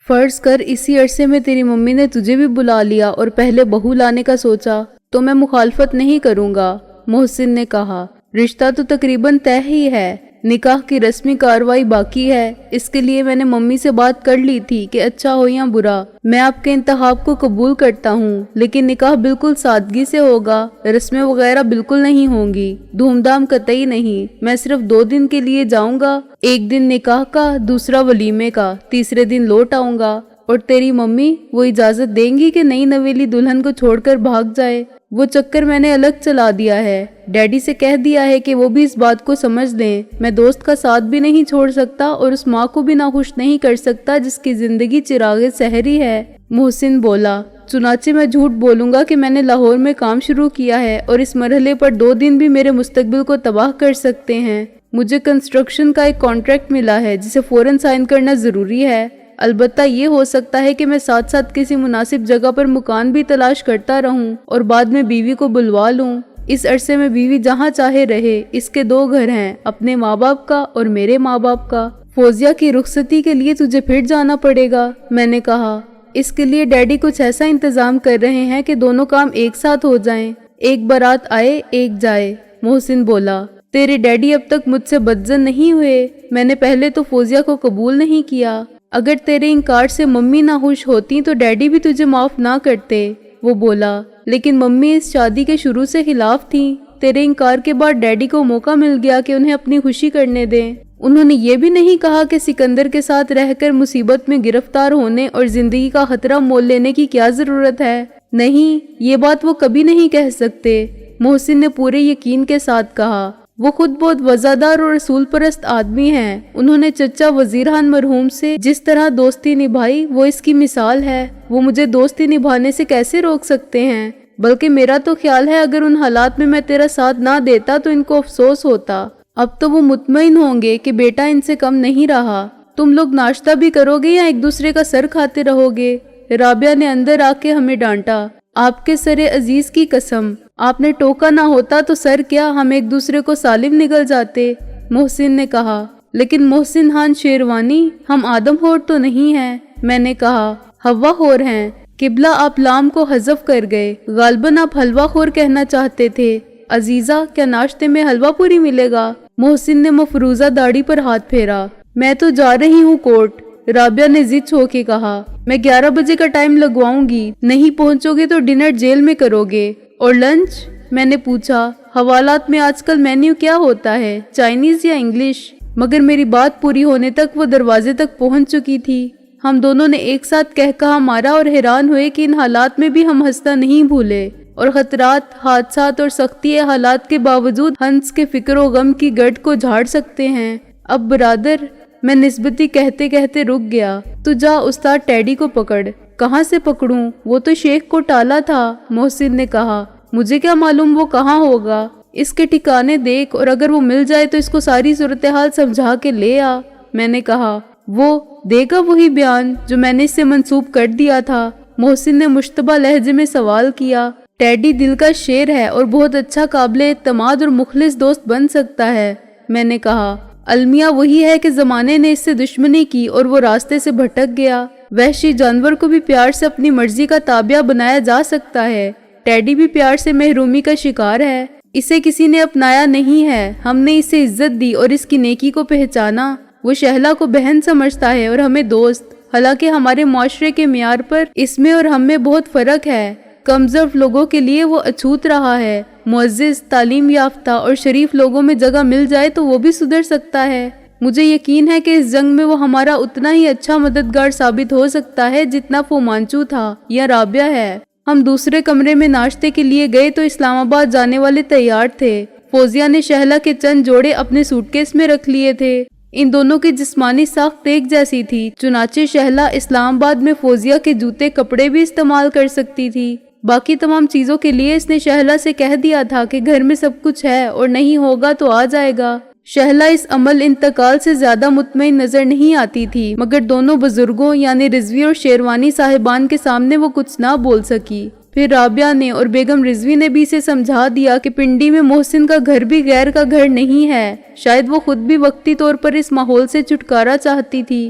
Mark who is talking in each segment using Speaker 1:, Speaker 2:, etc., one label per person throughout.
Speaker 1: فرض کر اسی عرصے میں تیری ممی نے تجھے بھی بلا لیا اور پہلے بہو لانے کا سوچا تو میں مخالفت نہیں کروں گا، محسن نے کہا۔ رشتہ تو تقریباً طے ہی ہے، نکاح کی رسمی کاروائی باقی ہے، اس کے لیے میں نے ممی سے بات کر لی تھی کہ اچھا ہو یا برا میں آپ کے انتخاب کو قبول کرتا ہوں، لیکن نکاح بالکل سادگی سے ہوگا، رسمیں وغیرہ بالکل نہیں ہوں گی، دھوم دھام قطعی نہیں، میں صرف 2 دن کے لیے جاؤں گا، ایک دن نکاح کا، دوسرا ولیمے کا، تیسرے دن لوٹ آؤں گا۔ اور تیری ممی وہ اجازت دیں گی کہ نئی نویلی دلہن کو چھوڑ کر بھاگ جائے؟ وہ چکر میں نے الگ چلا دیا ہے، ڈیڈی سے کہہ دیا ہے کہ وہ بھی اس بات کو سمجھ لیں، میں دوست کا ساتھ بھی نہیں چھوڑ سکتا اور اس ماں کو بھی ناخوش نہیں کر سکتا جس کی زندگی چراغ سحری ہے، محسن بولا۔ چنانچہ میں جھوٹ بولوں گا کہ میں نے لاہور میں کام شروع کیا ہے اور اس مرحلے پر 2 دن بھی میرے مستقبل کو تباہ کر سکتے ہیں۔ مجھے کنسٹرکشن کا ایک کانٹریکٹ ملا ہے جسے فوراً سائن کرنا ضروری ہے، البتہ یہ ہو سکتا ہے کہ میں ساتھ ساتھ کسی مناسب جگہ پر مکان بھی تلاش کرتا رہوں اور بعد میں بیوی کو بلوا لوں۔ اس عرصے میں بیوی جہاں چاہے رہے، اس کے 2 گھر ہیں، اپنے ماں باپ کا اور میرے ماں باپ کا۔ فوزیہ کی رخصتی کے لیے تجھے پھر جانا پڑے گا، میں نے کہا۔ اس کے لیے ڈیڈی کچھ ایسا انتظام کر رہے ہیں کہ دونوں کام ایک ساتھ ہو جائیں، ایک بارات آئے ایک جائے، محسن بولا۔ تیرے ڈیڈی اب تک مجھ سے بدظن نہیں ہوئے، میں نے پہلے تو فوزیہ کو قبول نہیں کیا، اگر تیرے انکار سے ممی نہ خوش ہوتی تو ڈیڈی بھی تجھے معاف نہ کرتے، وہ بولا، لیکن ممی اس شادی کے شروع سے خلاف تھی، تیرے انکار کے بعد ڈیڈی کو موقع مل گیا کہ انہیں اپنی خوشی کرنے دیں۔ انہوں نے یہ بھی نہیں کہا کہ سکندر کے ساتھ رہ کر مصیبت میں گرفتار ہونے اور زندگی کا خطرہ مول لینے کی کیا ضرورت ہے، نہیں، یہ بات وہ کبھی نہیں کہہ سکتے، محسن نے پورے یقین کے ساتھ کہا۔ وہ خود بہت وفادار اور رسول پرست آدمی ہیں، انہوں نے چچا وزیران مرحوم سے جس طرح دوستی نبھائی وہ اس کی مثال ہے، وہ مجھے دوستی نبھانے سے کیسے روک سکتے ہیں؟ بلکہ میرا تو خیال ہے اگر ان حالات میں تیرا ساتھ نہ دیتا تو ان کو افسوس ہوتا، اب تو وہ مطمئن ہوں گے کہ بیٹا ان سے کم نہیں رہا۔ تم لوگ ناشتہ بھی کرو گے یا ایک دوسرے کا سر کھاتے رہو گے؟ رابعہ نے اندر آ کے ہمیں ڈانٹا۔ آپ کے سر عزیز کی قسم، آپ نے ٹوکا نہ ہوتا تو سر کیا ہم ایک دوسرے کو سالم نگل جاتے، محسن نے کہا۔ لیکن محسن خان شیروانی، ہم آدم خور تو نہیں ہیں، میں نے کہا، ہوا خور ہیں۔ قبلہ آپ لام کو حذف کر گئے، غالباً آپ حلوہ خور کہنا چاہتے تھے۔ عزیزہ، کیا ناشتے میں حلوہ پوری ملے گا؟ محسن نے مفروضہ داڑھی پر ہاتھ پھیرا۔ میں تو جا رہی ہوں کورٹ، رابعہ نے ضد ہو کے کہا، میں 11 بجے کا ٹائم لگواؤں گی، نہیں پہنچو گے تو ڈنر جیل میں کرو گے۔ اور لنچ؟ میں نے پوچھا۔ حوالات میں آج کل مینیو کیا ہوتا ہے، چائنیز یا انگلش؟ مگر میری بات پوری ہونے تک وہ دروازے تک پہنچ چکی تھی۔ ہم دونوں نے ایک ساتھ کہا مارا اور حیران ہوئے کہ ان حالات میں بھی ہم ہنسنا نہیں بھولے اور خطرات، حادثات اور سختی حالات کے باوجود ہنس کے فکر و غم کی گرد کو جھاڑ سکتے ہیں۔ اب برادر، میں نسبتی کہتے کہتے رک گیا۔ تو جا استاد ٹیڈی کو پکڑ۔ کہاں سے پکڑوں؟ وہ تو شیخ کو ٹالا تھا، محسن نے کہا۔ مجھے کیا معلوم وہ کہاں ہوگا، اس کے ٹھکانے دیکھ اور اگر وہ مل جائے تو اس کو ساری صورتحال سمجھا کے لے آ، میں نے کہا۔ وہ دے گا وہی بیان جو میں نے اس سے منسوب کر دیا تھا، محسن نے مشتبہ لہجے میں سوال کیا۔ ٹیڈی دل کا شیر ہے اور بہت اچھا قابل اعتماد اور مخلص دوست بن سکتا ہے، میں نے کہا۔ المیہ وہی ہے کہ زمانے نے اس سے دشمنی کی اور وہ راستے سے بھٹک گیا۔ وحشی جانور کو بھی پیار سے اپنی مرضی کا تابع بنایا جا سکتا ہے، ٹیڈی بھی پیار سے محرومی کا شکار ہے، اسے کسی نے اپنایا نہیں ہے، ہم نے اسے عزت دی اور اس کی نیکی کو پہچانا۔ وہ شہلا کو بہن سمجھتا ہے اور ہمیں دوست، حالانکہ ہمارے معاشرے کے معیار پر اس میں اور ہم میں بہت فرق ہے۔ کمزور لوگوں کے لیے وہ اچھوت رہا ہے، معزز، تعلیم یافتہ اور شریف لوگوں میں جگہ مل جائے تو وہ بھی سدھر سکتا ہے۔ مجھے یقین ہے کہ اس جنگ میں وہ ہمارا اتنا ہی اچھا مددگار ثابت ہو سکتا ہے جتنا فومانچو تھا یا رابعہ ہے۔ ہم دوسرے کمرے میں ناشتے کے لیے گئے تو اسلام آباد جانے والے تیار تھے۔ فوزیہ نے شہلا کے چند جوڑے اپنے سوٹ کیس میں رکھ لیے تھے۔ ان دونوں کی جسمانی ساخت ایک جیسی تھی، چنانچہ شہلا اسلام آباد میں فوزیہ کے جوتے کپڑے بھی استعمال کر سکتی تھی۔ باقی تمام چیزوں کے لیے اس نے شہلا سے کہہ دیا تھا کہ گھر میں سب کچھ ہے اور نہیں ہوگا تو آ جائے گا۔ شہلا اس عمل انتقال سے زیادہ مطمئن نظر نہیں آتی تھی، مگر دونوں بزرگوں یعنی رضوی اور شیروانی صاحبان کے سامنے وہ کچھ نہ بول سکی۔ پھر رابعہ نے اور بیگم رضوی نے بھی اسے سمجھا دیا کہ پنڈی میں محسن کا گھر بھی غیر کا گھر نہیں ہے، شاید وہ خود بھی وقتی طور پر اس ماحول سے چھٹکارا چاہتی تھی۔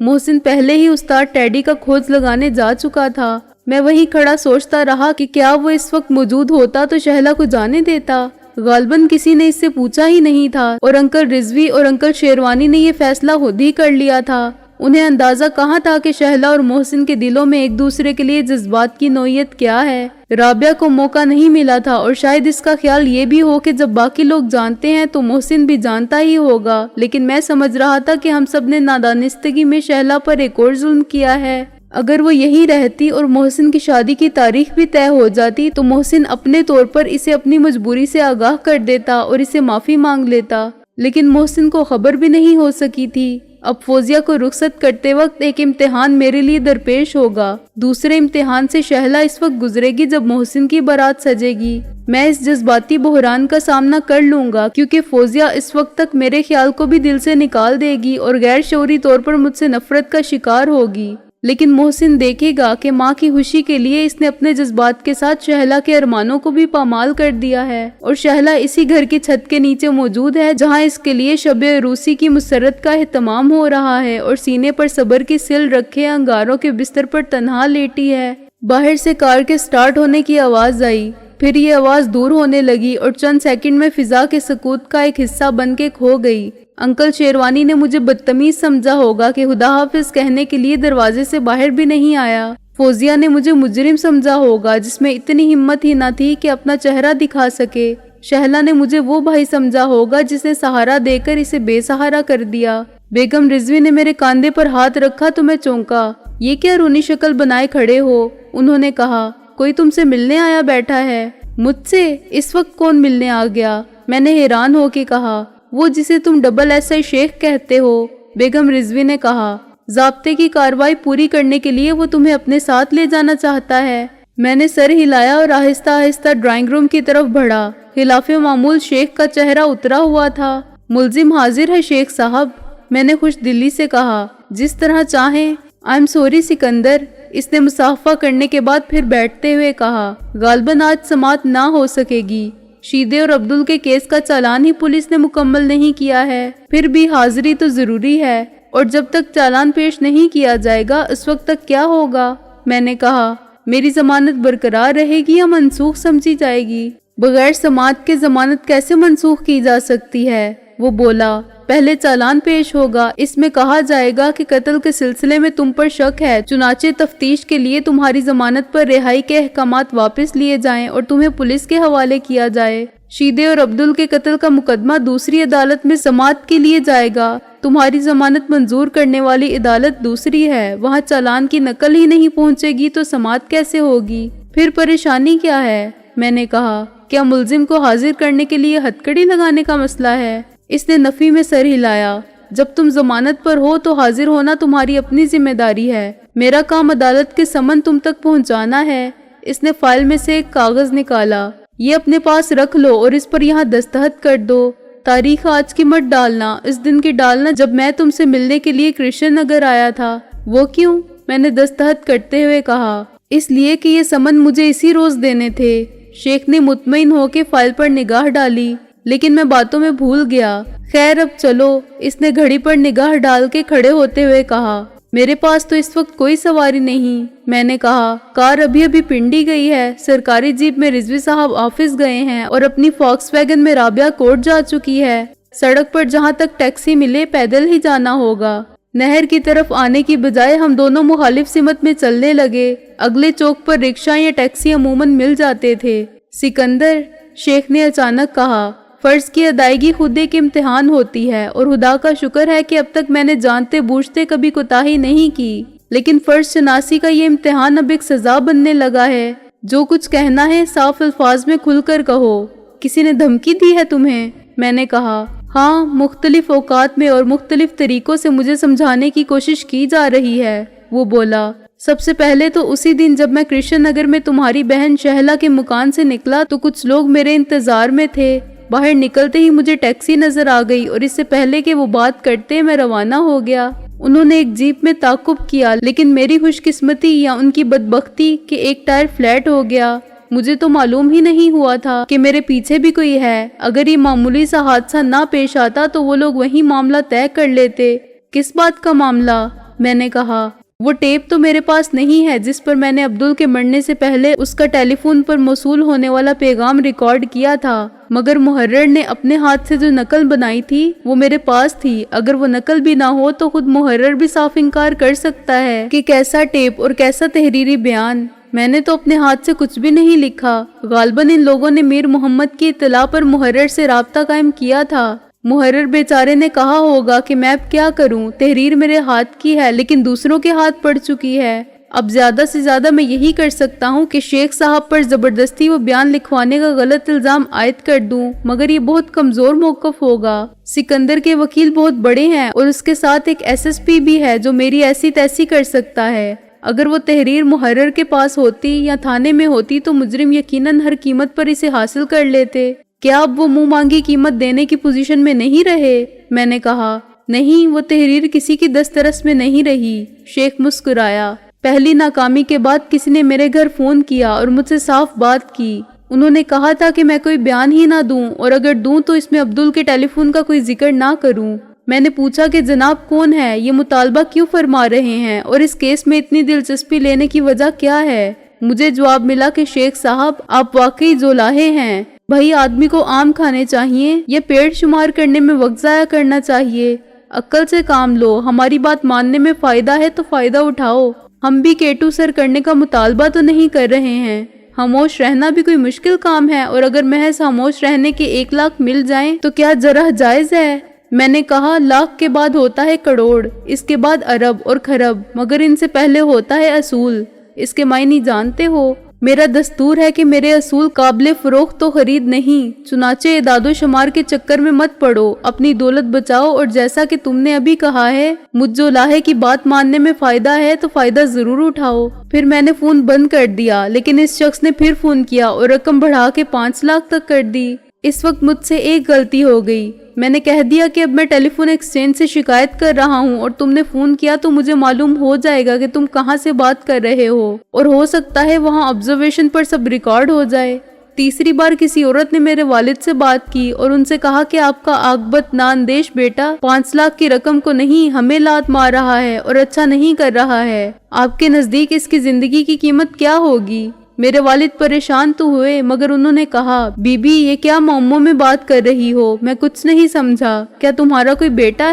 Speaker 1: محسن پہلے ہی استاد ٹیڈی کا کھوج لگانے جا چکا تھا۔ میں وہیں کھڑا سوچتا رہا کہ کیا وہ اس وقت موجود ہوتا تو شہلا کو جانے دیتا۔ غالباً کسی نے اس سے پوچھا ہی نہیں تھا اور انکل رضوی اور انکل شیروانی نے یہ فیصلہ خود ہی کر لیا تھا۔ انہیں اندازہ کہاں تھا کہ شہلا اور محسن کے دلوں میں ایک دوسرے کے لیے جذبات کی نوعیت کیا ہے۔ رابعہ کو موقع نہیں ملا تھا اور شاید اس کا خیال یہ بھی ہو کہ جب باقی لوگ جانتے ہیں تو محسن بھی جانتا ہی ہوگا، لیکن میں سمجھ رہا تھا کہ ہم سب نے نادانستگی میں شہلا پر ایک اور ظلم کیا ہے۔ اگر وہ یہی رہتی اور محسن کی شادی کی تاریخ بھی طے ہو جاتی تو محسن اپنے طور پر اسے اپنی مجبوری سے آگاہ کر دیتا اور اسے معافی مانگ لیتا، لیکن محسن کو خبر بھی نہیں ہو سکی تھی۔ اب فوزیہ کو رخصت کرتے وقت ایک امتحان میرے لیے درپیش ہوگا۔ دوسرے امتحان سے شہلا اس وقت گزرے گی جب محسن کی بارات سجے گی۔ میں اس جذباتی بحران کا سامنا کر لوں گا کیونکہ فوزیہ اس وقت تک میرے خیال کو بھی دل سے نکال دے گی اور غیر شعوری طور پر مجھ سے نفرت کا شکار ہوگی، لیکن محسن دیکھے گا کہ ماں کی خوشی کے لیے اس نے اپنے جذبات کے ساتھ شہلا کے ارمانوں کو بھی پامال کر دیا ہے، اور شہلا اسی گھر کی چھت کے نیچے موجود ہے جہاں اس کے لیے شب عروسی کی مسرت کا اہتمام ہو رہا ہے اور سینے پر صبر کی سل رکھے انگاروں کے بستر پر تنہا لیٹی ہے۔ باہر سے کار کے سٹارٹ ہونے کی آواز آئی، پھر یہ آواز دور ہونے لگی اور چند سیکنڈ میں فضا کے سکوت کا ایک حصہ بن کے کھو گئی۔ انکل شیروانی نے مجھے بدتمیز سمجھا ہوگا کہ خدا حافظ کہنے کے لیے دروازے سے باہر بھی نہیں آیا۔ فوزیہ نے مجھے مجرم سمجھا ہوگا جس میں اتنی ہمت ہی نہ تھی کہ اپنا چہرہ دکھا سکے۔ شہلا نے مجھے وہ بھائی سمجھا ہوگا جس نے سہارا دے کر اسے بے سہارا کر دیا۔ بیگم رضوی نے میرے کاندھے پر ہاتھ رکھا تو میں چونکا۔ یہ کیا رونی شکل بنائے کھڑے ہو؟ انہوں نے کہا، کوئی تم سے ملنے آیا بیٹھا ہے۔ مجھ سے اس وقت کون ملنے آ گیا؟ میں نے حیران ہو کے کہا، وہ جسے تم ڈبل ایس آئی شیخ کہتے ہو۔ بیگم رضوی نے کہا، ضابطے کی کارروائی پوری کرنے کے لیے وہ تمہیں اپنے ساتھ لے جانا چاہتا ہے۔ میں نے سر ہلایا اور آہستہ آہستہ ڈرائنگ روم کی طرف بڑھا۔ خلاف معمول شیخ کا چہرہ اترا ہوا تھا۔ ملزم حاضر ہے شیخ صاحب، میں نے خوش دلی سے کہا، جس طرح چاہیں۔ آئی ایم سوری سکندر، اس نے مصافحہ کرنے کے بعد پھر بیٹھتے ہوئے کہا، غالباً آج سماعت نہ ہو سکے گی۔ شیدے اور عبدل کے کیس کا چالان ہی پولیس نے مکمل نہیں کیا ہے، پھر بھی حاضری تو ضروری ہے، اور جب تک چالان پیش نہیں کیا جائے گا اس وقت تک کیا ہوگا؟ میں نے کہا، میری ضمانت برقرار رہے گی یا منسوخ سمجھی جائے گی؟ بغیر سماعت کے ضمانت کیسے منسوخ کی جا سکتی ہے؟ وہ بولا، پہلے چالان پیش ہوگا، اس میں کہا جائے گا کہ قتل کے سلسلے میں تم پر شک ہے، چنانچہ تفتیش کے لیے تمہاری ضمانت پر رہائی کے احکامات واپس لیے جائیں اور تمہیں پولیس کے حوالے کیا جائے۔ شیدے اور عبدل کے قتل کا مقدمہ دوسری عدالت میں سماعت کے لیے جائے گا، تمہاری ضمانت منظور کرنے والی عدالت دوسری ہے، وہاں چالان کی نقل ہی نہیں پہنچے گی تو سماعت کیسے ہوگی؟ پھر پریشانی کیا ہے؟ میں نے کہا، کیا ملزم کو حاضر کرنے کے لیے ہتھکڑی لگانے کا مسئلہ ہے؟ اس نے نفی میں سر ہلایا، جب تم ضمانت پر ہو تو حاضر ہونا تمہاری اپنی ذمہ داری ہے، میرا کام عدالت کے سمن تم تک پہنچانا ہے۔ اس نے فائل میں سے ایک کاغذ نکالا، یہ اپنے پاس رکھ لو اور اس پر یہاں دستخط کر دو۔ تاریخ آج کی مت ڈالنا، اس دن کی ڈالنا جب میں تم سے ملنے کے لیے کرشن نگر آیا تھا۔ وہ کیوں؟ میں نے دستخط کرتے ہوئے کہا، اس لیے کہ یہ سمن مجھے اسی روز دینے تھے۔ شیخ نے مطمئن ہو کے فائل پر نگاہ ڈالی، لیکن میں باتوں میں بھول گیا۔ خیر اب چلو، اس نے گھڑی پر نگاہ ڈال کے کھڑے ہوتے ہوئے کہا، میرے پاس تو اس وقت کوئی سواری نہیں۔ میں نے کہا، کار ابھی پنڈی گئی ہے، سرکاری جیپ میں رضوی صاحب آفس گئے ہیں اور اپنی فاکس ویگن میں رابعہ کورٹ جا چکی ہے۔ سڑک پر جہاں تک ٹیکسی ملے پیدل ہی جانا ہوگا۔ نہر کی طرف آنے کی بجائے ہم دونوں مخالف سمت میں چلنے لگے۔ اگلے چوک پر رکشا یا ٹیکسی عموماً مل جاتے تھے۔ سکندر، شیخ نے اچانک کہا، فرض کی ادائیگی خود ایک امتحان ہوتی ہے اور خدا کا شکر ہے کہ اب تک میں نے جانتے بوجھتے کبھی کوتاہی نہیں کی، لیکن فرض شناسی کا یہ امتحان اب ایک سزا بننے لگا ہے۔ جو کچھ کہنا ہے صاف الفاظ میں کھل کر کہو۔ کسی نے دھمکی دی ہے تمہیں؟ میں نے کہا، ہاں، مختلف اوقات میں اور مختلف طریقوں سے مجھے سمجھانے کی کوشش کی جا رہی ہے۔ وہ بولا، سب سے پہلے تو اسی دن جب میں کرشن نگر میں تمہاری بہن شہلا کے مکان سے نکلا تو کچھ لوگ میرے انتظار میں تھے۔ باہر نکلتے ہی مجھے ٹیکسی نظر آ گئی اور اس سے پہلے کہ وہ بات کرتے میں روانہ ہو گیا۔ انہوں نے ایک جیپ میں تعاقب کیا، لیکن میری خوش قسمتی یا ان کی بدبختی کہ ایک ٹائر فلیٹ ہو گیا۔ مجھے تو معلوم ہی نہیں ہوا تھا کہ میرے پیچھے بھی کوئی ہے۔ اگر یہ معمولی سا حادثہ نہ پیش آتا تو وہ لوگ وہیں معاملہ طے کر لیتے۔ کس بات کا معاملہ؟ میں نے کہا وہ ٹیپ تو میرے پاس نہیں ہے جس پر میں نے عبدل کے مرنے سے پہلے اس کا ٹیلی فون پر موصول ہونے والا پیغام ریکارڈ کیا تھا، مگر محرر نے اپنے ہاتھ سے جو نقل بنائی تھی وہ میرے پاس تھی۔ اگر وہ نقل بھی نہ ہو تو خود محرر بھی صاف انکار کر سکتا ہے کہ کیسا ٹیپ اور کیسا تحریری بیان۔ میں نے تو اپنے ہاتھ سے کچھ بھی نہیں لکھا۔ غالباً ان لوگوں نے میر محمد کی اطلاع پر محرر سے رابطہ قائم کیا تھا۔ محرر بیچارے نے کہا ہوگا کہ میں اب کیا کروں، تحریر میرے ہاتھ کی ہے لیکن دوسروں کے ہاتھ پڑ چکی ہے، اب زیادہ سے زیادہ میں یہی کر سکتا ہوں کہ شیخ صاحب پر زبردستی وہ بیان لکھوانے کا غلط الزام عائد کر دوں، مگر یہ بہت کمزور موقف ہوگا۔ سکندر کے وکیل بہت بڑے ہیں اور اس کے ساتھ ایک SSP بھی ہے جو میری ایسی تیسی کر سکتا ہے۔ اگر وہ تحریر محرر کے پاس ہوتی یا تھانے میں ہوتی تو مجرم یقیناً ہر قیمت پر اسے حاصل کر لیتے۔ کیا اب وہ منہ مانگی قیمت دینے کی پوزیشن میں نہیں رہے؟ میں نے کہا نہیں، وہ تحریر کسی کی دسترس میں نہیں رہی۔ شیخ مسکرایا۔ پہلی ناکامی کے بعد کسی نے میرے گھر فون کیا اور مجھ سے صاف بات کی۔ انہوں نے کہا تھا کہ میں کوئی بیان ہی نہ دوں اور اگر دوں تو اس میں عبدل کے ٹیلی فون کا کوئی ذکر نہ کروں۔ میں نے پوچھا کہ جناب کون ہے، یہ مطالبہ کیوں فرما رہے ہیں اور اس کیس میں اتنی دلچسپی لینے کی وجہ کیا ہے؟ مجھے جواب ملا کہ شیخ صاحب آپ واقعی جولاہے ہیں، بھائی آدمی کو آم کھانے چاہیے یا پیڑ شمار کرنے میں وقت ضائع کرنا چاہیے؟ عقل سے کام لو، ہماری بات ماننے میں فائدہ ہے تو فائدہ اٹھاؤ۔ ہم بھی کیٹو سر کرنے کا مطالبہ تو نہیں کر رہے ہیں، خاموش رہنا بھی کوئی مشکل کام ہے اور اگر محض خاموش رہنے کے 1 لاکھ مل جائیں تو کیا ذرا جائز ہے؟ میں نے کہا لاکھ کے بعد ہوتا ہے کروڑ، اس کے بعد ارب اور خرب، مگر ان سے پہلے ہوتا ہے اصول۔ اس کے معنی جانتے ہو؟ میرا دستور ہے کہ میرے اصول قابل فروخت تو خرید نہیں، چنانچہ اعداد و شمار کے چکر میں مت پڑو، اپنی دولت بچاؤ اور جیسا کہ تم نے ابھی کہا ہے مجھ جولاہے کی بات ماننے میں فائدہ ہے تو فائدہ ضرور اٹھاؤ۔ پھر میں نے فون بند کر دیا، لیکن اس شخص نے پھر فون کیا اور رقم بڑھا کے 5 لاکھ تک کر دی۔ اس وقت مجھ سے ایک غلطی ہو گئی، میں نے کہہ دیا کہ اب میں ٹیلی فون ایکسچینج سے شکایت کر رہا ہوں اور تم نے فون کیا تو مجھے معلوم ہو جائے گا کہ تم کہاں سے بات کر رہے ہو اور ہو سکتا ہے وہاں آبزرویشن پر سب ریکارڈ ہو جائے۔ تیسری بار کسی عورت نے میرے والد سے بات کی اور ان سے کہا کہ آپ کا عاقبت نااندیش بیٹا 5 لاکھ کی رقم کو نہیں ہمیں لات مار رہا ہے اور اچھا نہیں کر رہا ہے، آپ کے نزدیک اس کی زندگی کی قیمت کیا ہوگی؟ میرے والد پریشان تو ہوئے مگر انہوں نے کہا بی بی یہ کیا معموں میں بات کر رہی ہو، میں کچھ نہیں سمجھا، کیا تمہارا کوئی بیٹا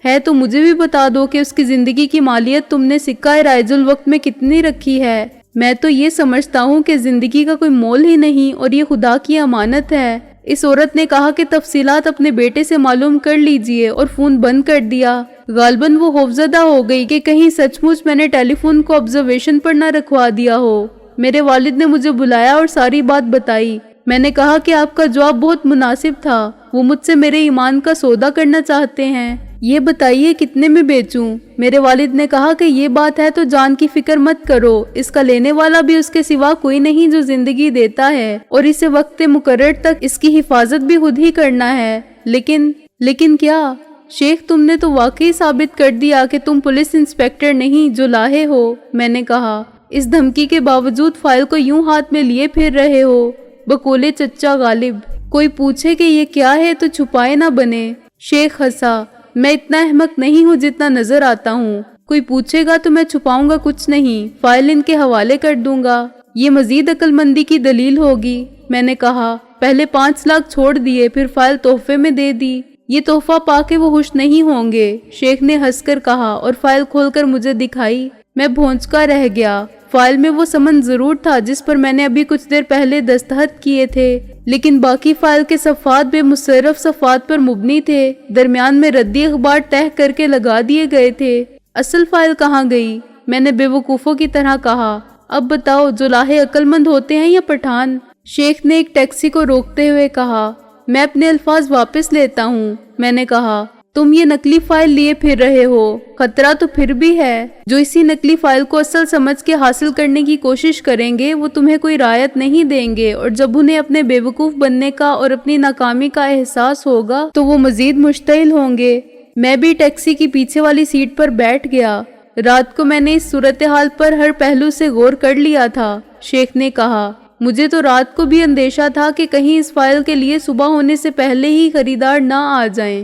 Speaker 1: ہے تو مجھے بھی بتا دو کہ اس کی زندگی کی مالیت تم نے سکہ رائج الوقت میں کتنی رکھی ہے؟ میں تو یہ سمجھتا ہوں کہ زندگی کا کوئی مول ہی نہیں اور یہ خدا کی امانت ہے۔ اس عورت نے کہا کہ تفصیلات اپنے بیٹے سے معلوم کر لیجئے اور فون بند کر دیا۔ غالباً وہ خوفزدہ ہو گئی کہ کہیں سچ مچ میں نے ٹیلی فون کو آبزرویشن پر نہ رکھوا دیا ہو۔ میرے والد نے مجھے بلایا اور ساری بات بتائی۔ میں نے کہا کہ آپ کا جواب بہت مناسب تھا، وہ مجھ سے میرے ایمان کا سودا کرنا چاہتے ہیں، یہ بتائیے کتنے میں بیچوں؟ میرے والد نے کہا کہ یہ بات ہے تو جان کی فکر مت کرو، اس کا لینے والا بھی اس کے سوا کوئی نہیں جو زندگی دیتا ہے اور اسے وقت مقرر تک اس کی حفاظت بھی خود ہی کرنا ہے۔ لیکن کیا؟ شیخ تم نے تو واقعی ثابت کر دیا کہ تم پولیس انسپیکٹر نہیں جولاہے ہو۔ میں نے کہا اس دھمکی کے باوجود فائل کو یوں ہاتھ میں لیے پھر رہے ہو بقولے چچا غالب، کوئی پوچھے کہ یہ کیا ہے تو چھپائے نہ بنے۔ شیخ ہنسا، میں اتنا احمق نہیں ہوں جتنا نظر آتا ہوں، کوئی پوچھے گا تو میں چھپاؤں گا کچھ نہیں، فائل ان کے حوالے کر دوں گا، یہ مزید عقل مندی کی دلیل ہوگی۔ میں نے کہا پہلے 5 لاکھ چھوڑ دیے پھر فائل تحفے میں دے دی، یہ تحفہ پا کے وہ خوش نہیں ہوں گے۔ شیخ نے ہنس کر کہا اور فائل کھول کر مجھے دکھائی۔ میں بھونچکا رہ گیا۔ فائل میں وہ سمن ضرور تھا جس پر میں نے ابھی کچھ دیر پہلے دستخط کیے تھے، لیکن باقی فائل کے صفحات بے مصرف صفحات پر مبنی تھے، درمیان میں ردی اخبار تہہ کر کے لگا دیے گئے تھے۔ اصل فائل کہاں گئی؟ میں نے بے وقوفوں کی طرح کہا۔ اب بتاؤ جولاہے عقل مند ہوتے ہیں یا پٹھان؟ شیخ نے ایک ٹیکسی کو روکتے ہوئے کہا۔ میں اپنے الفاظ واپس لیتا ہوں۔ میں نے کہا تم یہ نقلی فائل لیے پھر رہے ہو، خطرہ تو پھر بھی ہے، جو اسی نقلی فائل کو اصل سمجھ کے حاصل کرنے کی کوشش کریں گے وہ تمہیں کوئی رعایت نہیں دیں گے، اور جب انہیں اپنے بے وقوف بننے کا اور اپنی ناکامی کا احساس ہوگا تو وہ مزید مشتعل ہوں گے۔ میں بھی ٹیکسی کی پیچھے والی سیٹ پر بیٹھ گیا۔ رات کو میں نے اس صورتحال پر ہر پہلو سے غور کر لیا تھا۔ شیخ نے کہا مجھے تو رات کو بھی اندیشہ تھا کہ کہیں اس فائل کے لیے صبح ہونے سے پہلے ہی خریدار نہ آ جائیں،